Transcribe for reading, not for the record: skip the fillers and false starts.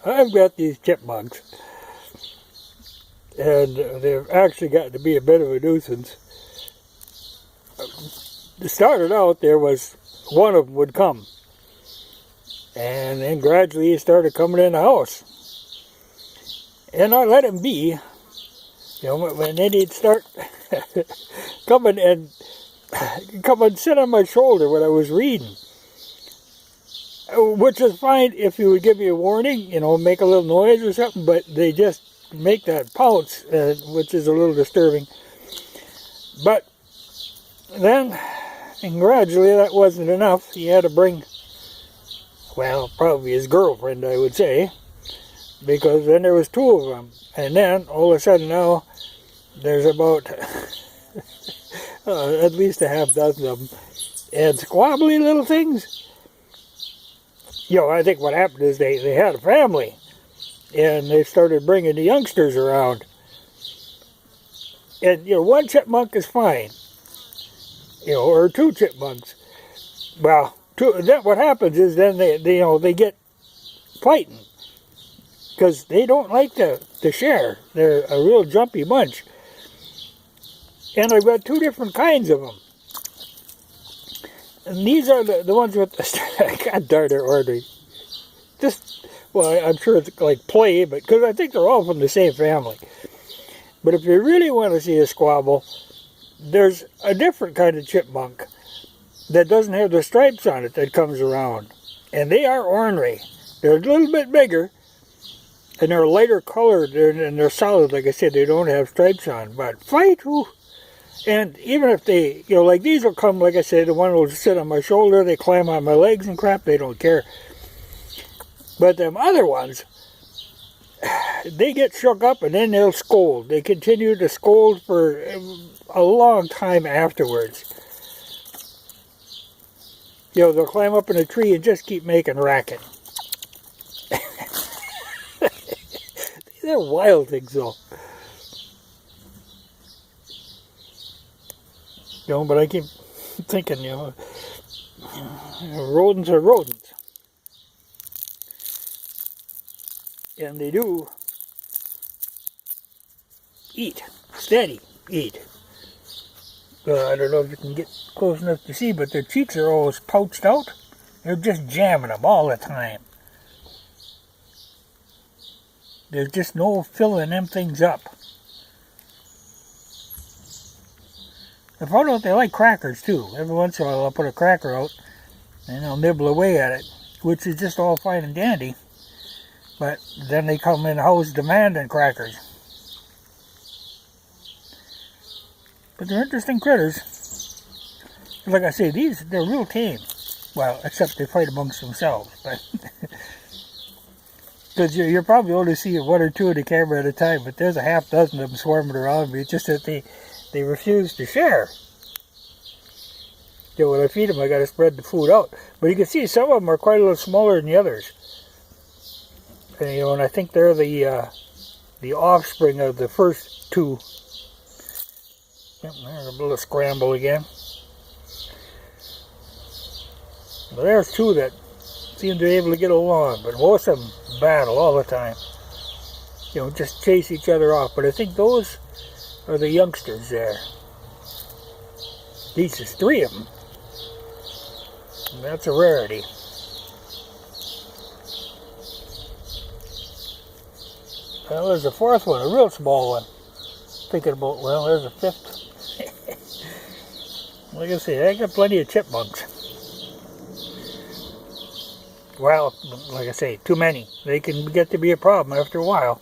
I've got these chipmunks, and they've actually gotten to be a bit of a nuisance. It started out, there was one of them would come, and then gradually he started coming in the house. And I let him be, and then he'd start coming and sit on my shoulder when I was reading. Which is fine if you would give me a warning, make a little noise or something, but they just make that pounce, which is a little disturbing. But then, and gradually that wasn't enough. He had to bring, well, probably his girlfriend, I would say, because then there was two of them. And then, all of a sudden now, there's about at least a half dozen of them. And squabbly little things. I think what happened is they had a family, and they started bringing the youngsters around. And, one chipmunk is fine, or two chipmunks. Well, then what happens is then they get fighting, because they don't like to share. They're a real jumpy bunch. And I've got two different kinds of them. And these are the ones with the, God darn, they're ornery. I'm sure it's like play, but because I think they're all from the same family. But if you really want to see a squabble, there's a different kind of chipmunk that doesn't have the stripes on it that comes around. And they are ornery. They're a little bit bigger, and they're lighter colored, and they're solid. Like I said, they don't have stripes on. But fight, whew. And even if they, like these will come, like I said, the one will sit on my shoulder, they climb on my legs and crap, they don't care. But them other ones, they get shook up and then they'll scold. They continue to scold for a long time afterwards. They'll climb up in a tree and just keep making racket. They're wild things though. But I keep thinking, rodents are rodents. And they do eat, steady eat. I don't know if you can get close enough to see, but their cheeks are always pouched out. They're just jamming them all the time. There's just no filling them things up. I found out they like crackers too. Every once in a while I'll put a cracker out and they'll nibble away at it, which is just all fine and dandy. But then they come in the house demanding crackers. But they're interesting critters. Like I say, they're real tame. Well, except they fight amongst themselves. But because you'll probably only see one or two in the camera at a time, but there's a half dozen of them swarming around me. It's just that they refuse to share. When I feed them, I got to spread the food out. But you can see some of them are quite a little smaller than the others. And, and I think they're the offspring of the first two. Yep, there's a little scramble again. Well, there's two that seem to be able to get along, but most of them battle all the time. Just chase each other off. But I think those are the youngsters there. These is three of them. And that's a rarity. Well, there's a fourth one, a real small one. Thinking about, well, there's a fifth. Like I say, I got plenty of chipmunks. Well, like I say, too many. They can get to be a problem after a while.